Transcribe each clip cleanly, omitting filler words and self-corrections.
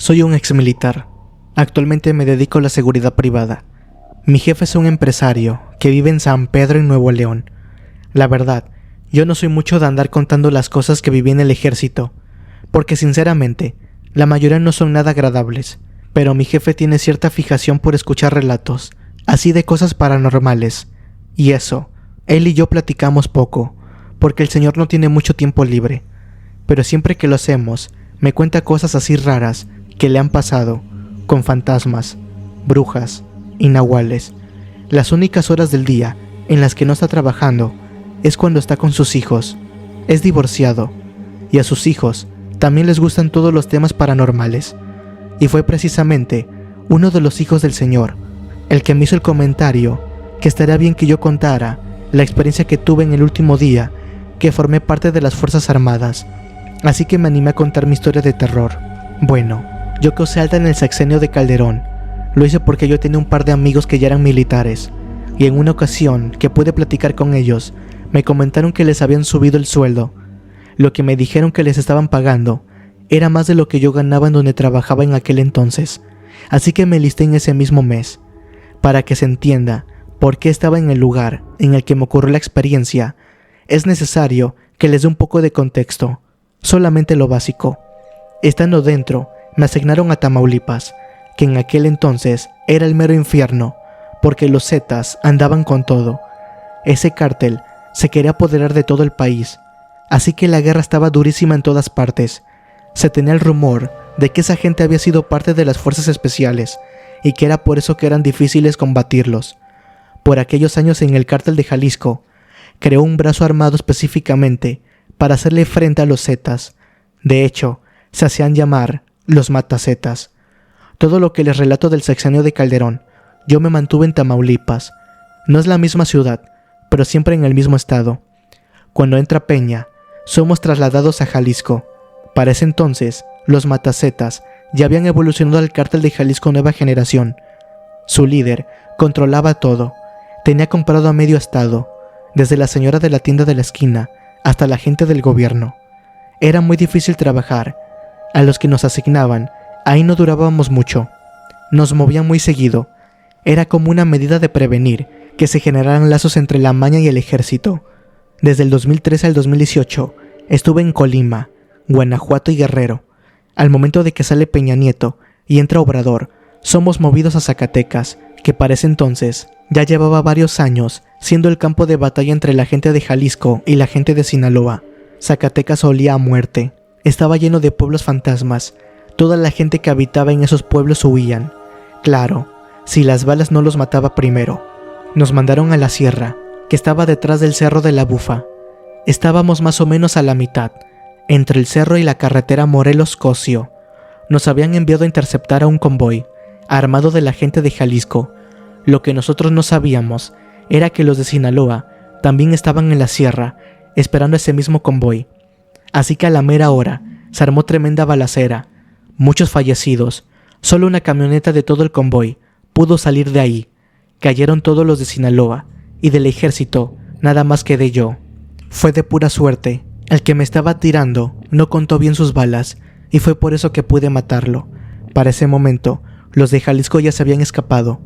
Soy un exmilitar. Actualmente me dedico a la seguridad privada. Mi jefe es un empresario que vive en San Pedro, en Nuevo León. La verdad, yo no soy mucho de andar contando las cosas que viví en el ejército, porque sinceramente, la mayoría no son nada agradables, pero mi jefe tiene cierta fijación por escuchar relatos, así de cosas paranormales, y eso, él y yo platicamos poco, porque el señor no tiene mucho tiempo libre, pero siempre que lo hacemos, me cuenta cosas así raras que le han pasado, con fantasmas, brujas y nahuales. Las únicas horas del día en las que no está trabajando es cuando está con sus hijos. Es divorciado, y a sus hijos también les gustan todos los temas paranormales, y fue precisamente uno de los hijos del señor el que me hizo el comentario que estaría bien que yo contara la experiencia que tuve en el último día que formé parte de las Fuerzas Armadas, así que me animé a contar mi historia de terror. Bueno, yo causé alta en el sexenio de Calderón. Lo hice porque yo tenía un par de amigos que ya eran militares, y en una ocasión que pude platicar con ellos, me comentaron que les habían subido el sueldo. Lo que me dijeron que les estaban pagando era más de lo que yo ganaba en donde trabajaba en aquel entonces, así que me listé en ese mismo mes. Para que se entienda por qué estaba en el lugar en el que me ocurrió la experiencia, es necesario que les dé un poco de contexto, solamente lo básico. Estando dentro, me asignaron a Tamaulipas, que en aquel entonces era el mero infierno, porque los Zetas andaban con todo. Ese cártel se quería apoderar de todo el país, así que la guerra estaba durísima en todas partes. Se tenía el rumor de que esa gente había sido parte de las fuerzas especiales, y que era por eso que eran difíciles combatirlos. Por aquellos años en el cártel de Jalisco, creó un brazo armado específicamente para hacerle frente a los Zetas. De hecho, se hacían llamar los Matazetas. Todo lo que les relato del sexenio de Calderón, yo me mantuve en Tamaulipas. No es la misma ciudad, pero siempre en el mismo estado. Cuando entra Peña, somos trasladados a Jalisco. Para ese entonces, los Matazetas ya habían evolucionado al cártel de Jalisco Nueva Generación. Su líder controlaba todo. Tenía comprado a medio estado, desde la señora de la tienda de la esquina hasta la gente del gobierno. Era muy difícil trabajar. A los que nos asignaban, ahí no durábamos mucho. Nos movían muy seguido. Era como una medida de prevenir que se generaran lazos entre la maña y el ejército. Desde el 2013 al 2018 estuve en Colima, Guanajuato y Guerrero. Al momento de que sale Peña Nieto y entra Obrador, somos movidos a Zacatecas, que para ese entonces ya llevaba varios años siendo el campo de batalla entre la gente de Jalisco y la gente de Sinaloa. Zacatecas olía a muerte, estaba lleno de pueblos fantasmas. Toda la gente que habitaba en esos pueblos huían. Claro, si las balas no los mataba primero. Nos mandaron a la sierra, que estaba detrás del Cerro de la Bufa. Estábamos más o menos a la mitad, entre el cerro y la carretera Morelos-Cosio. Nos habían enviado a interceptar a un convoy, armado de la gente de Jalisco. Lo que nosotros no sabíamos era que los de Sinaloa también estaban en la sierra, esperando ese mismo convoy. Así que a la mera hora, se armó tremenda balacera. Muchos fallecidos. Solo una camioneta de todo el convoy pudo salir de ahí. Cayeron todos los de Sinaloa, y del ejército nada más quedé yo. Fue de pura suerte. El que me estaba tirando no contó bien sus balas, y fue por eso que pude matarlo. Para ese momento, los de Jalisco ya se habían escapado.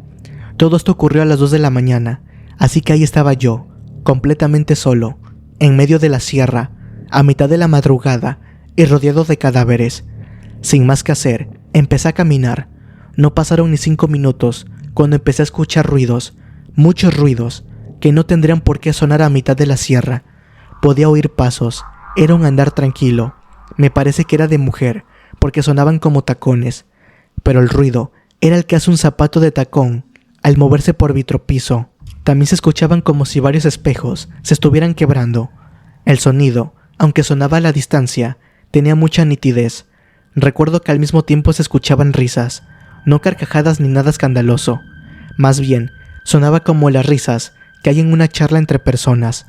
Todo esto ocurrió a las 2 de la mañana, así que ahí estaba yo, completamente solo, en medio de la sierra, a mitad de la madrugada, y rodeado de cadáveres. Sin más que hacer, empecé a caminar. No pasaron ni 5 minutos cuando empecé a escuchar ruidos, muchos ruidos, que no tendrían por qué sonar a mitad de la sierra. Podía oír pasos. Era un andar tranquilo. Me parece que era de mujer, porque sonaban como tacones. Pero el ruido era el que hace un zapato de tacón al moverse por vitropiso. También se escuchaban como si varios espejos se estuvieran quebrando. El sonido, aunque sonaba a la distancia, tenía mucha nitidez. Recuerdo que al mismo tiempo se escuchaban risas, no carcajadas ni nada escandaloso. Más bien, sonaba como las risas que hay en una charla entre personas.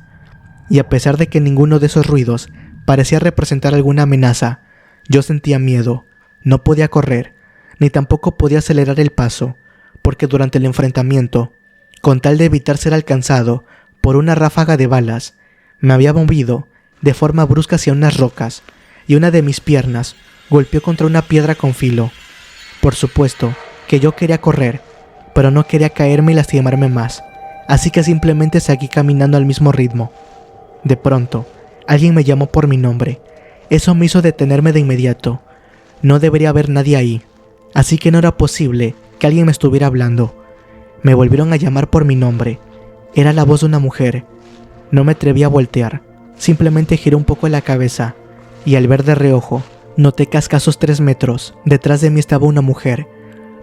Y a pesar de que ninguno de esos ruidos parecía representar alguna amenaza, yo sentía miedo. No podía correr, ni tampoco podía acelerar el paso, porque durante el enfrentamiento, con tal de evitar ser alcanzado por una ráfaga de balas, me había movido de forma brusca hacia unas rocas, y una de mis piernas golpeó contra una piedra con filo. Por supuesto que yo quería correr, pero no quería caerme y lastimarme más, así que simplemente seguí caminando al mismo ritmo. De pronto, alguien me llamó por mi nombre. Eso me hizo detenerme de inmediato. No debería haber nadie ahí, así que no era posible que alguien me estuviera hablando. Me volvieron a llamar por mi nombre. Era la voz de una mujer. No me atreví a voltear, simplemente giré un poco la cabeza, y al ver de reojo, noté que a escasos 3 metros detrás de mí estaba una mujer.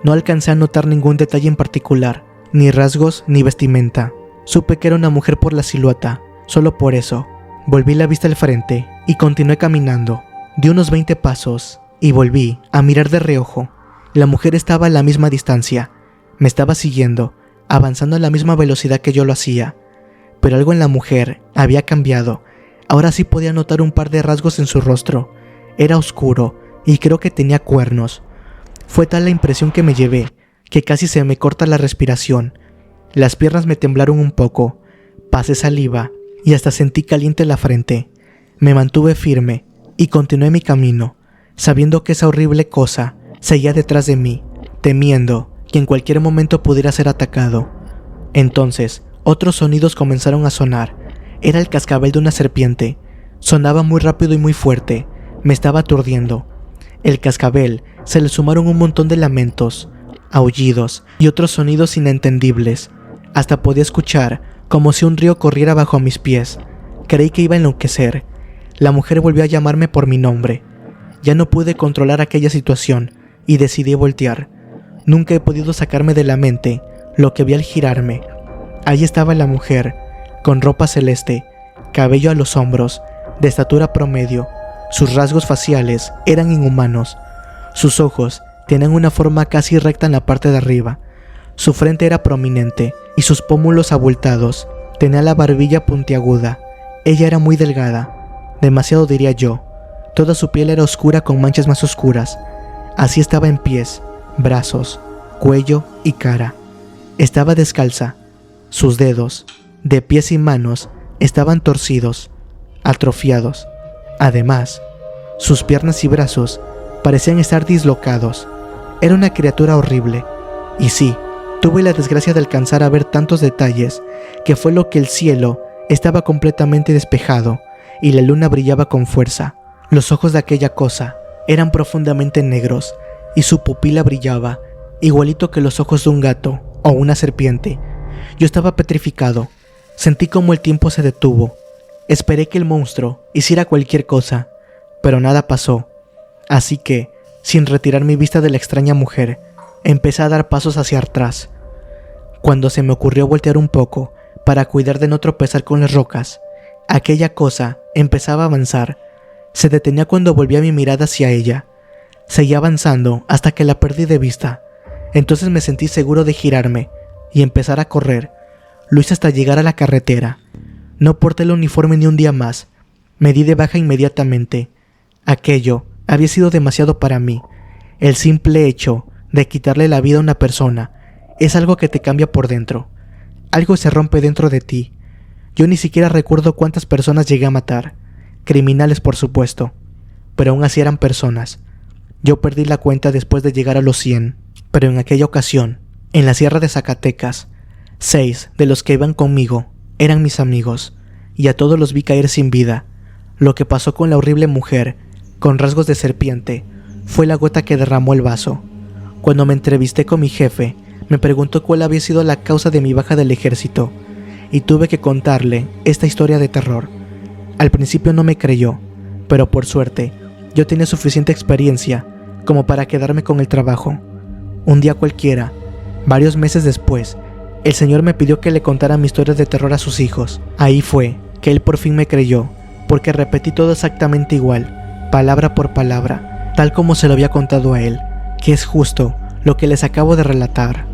No alcancé a notar ningún detalle en particular, ni rasgos ni vestimenta. Supe que era una mujer por la silueta, solo por eso. Volví la vista al frente y continué caminando. Di unos 20 pasos y volví a mirar de reojo. La mujer estaba a la misma distancia. Me estaba siguiendo, avanzando a la misma velocidad que yo lo hacía. Pero algo en la mujer había cambiado. Ahora sí podía notar un par de rasgos en su rostro. Era oscuro y creo que tenía cuernos. Fue tal la impresión que me llevé, que casi se me corta la respiración. Las piernas me temblaron un poco, pasé saliva y hasta sentí caliente la frente. Me mantuve firme y continué mi camino, sabiendo que esa horrible cosa seguía detrás de mí, temiendo que en cualquier momento pudiera ser atacado. Entonces, otros sonidos comenzaron a sonar. Era el cascabel de una serpiente. Sonaba muy rápido y muy fuerte. Me estaba aturdiendo. El cascabel se le sumaron un montón de lamentos, aullidos y otros sonidos inentendibles. Hasta podía escuchar como si un río corriera bajo mis pies. Creí que iba a enloquecer. La mujer volvió a llamarme por mi nombre. Ya no pude controlar aquella situación y decidí voltear. Nunca he podido sacarme de la mente lo que vi al girarme. Allí estaba la mujer, con ropa celeste, cabello a los hombros, de estatura promedio. Sus rasgos faciales eran inhumanos. Sus ojos tenían una forma casi recta en la parte de arriba. Su frente era prominente y sus pómulos abultados. Tenía la barbilla puntiaguda. Ella era muy delgada, demasiado diría yo. Toda su piel era oscura con manchas más oscuras. Así estaba en pies, brazos, cuello y cara. Estaba descalza. Sus dedos, de pies y manos, estaban torcidos, atrofiados. Además, sus piernas y brazos parecían estar dislocados. Era una criatura horrible. Y sí, tuve la desgracia de alcanzar a ver tantos detalles, que fue lo que el cielo estaba completamente despejado y la luna brillaba con fuerza. Los ojos de aquella cosa eran profundamente negros y su pupila brillaba, igualito que los ojos de un gato o una serpiente. Yo estaba petrificado. Sentí como el tiempo se detuvo. Esperé que el monstruo hiciera cualquier cosa, pero nada pasó. Así que, sin retirar mi vista de la extraña mujer, empecé a dar pasos hacia atrás. Cuando se me ocurrió voltear un poco para cuidar de no tropezar con las rocas, aquella cosa empezaba a avanzar. Se detenía cuando volvía mi mirada hacia ella. Seguía avanzando hasta que la perdí de vista. Entonces me sentí seguro de girarme y empezar a correr. Lo hice hasta llegar a la carretera. No porté el uniforme ni un día más. Me di de baja inmediatamente. Aquello había sido demasiado para mí. El simple hecho de quitarle la vida a una persona es algo que te cambia por dentro. Algo se rompe dentro de ti. Yo ni siquiera recuerdo cuántas personas llegué a matar. Criminales, por supuesto. Pero aún así eran personas. Yo perdí la cuenta después de llegar a los 100. Pero en aquella ocasión, en la sierra de Zacatecas, 6 de los que iban conmigo eran mis amigos, y a todos los vi caer sin vida. Lo que pasó con la horrible mujer, con rasgos de serpiente, fue la gota que derramó el vaso. Cuando me entrevisté con mi jefe, me preguntó cuál había sido la causa de mi baja del ejército, y tuve que contarle esta historia de terror. Al principio no me creyó, pero por suerte, yo tenía suficiente experiencia como para quedarme con el trabajo. Un día cualquiera, varios meses después, el señor me pidió que le contara mi historia de terror a sus hijos. Ahí fue que él por fin me creyó, porque repetí todo exactamente igual, palabra por palabra, tal como se lo había contado a él, que es justo lo que les acabo de relatar.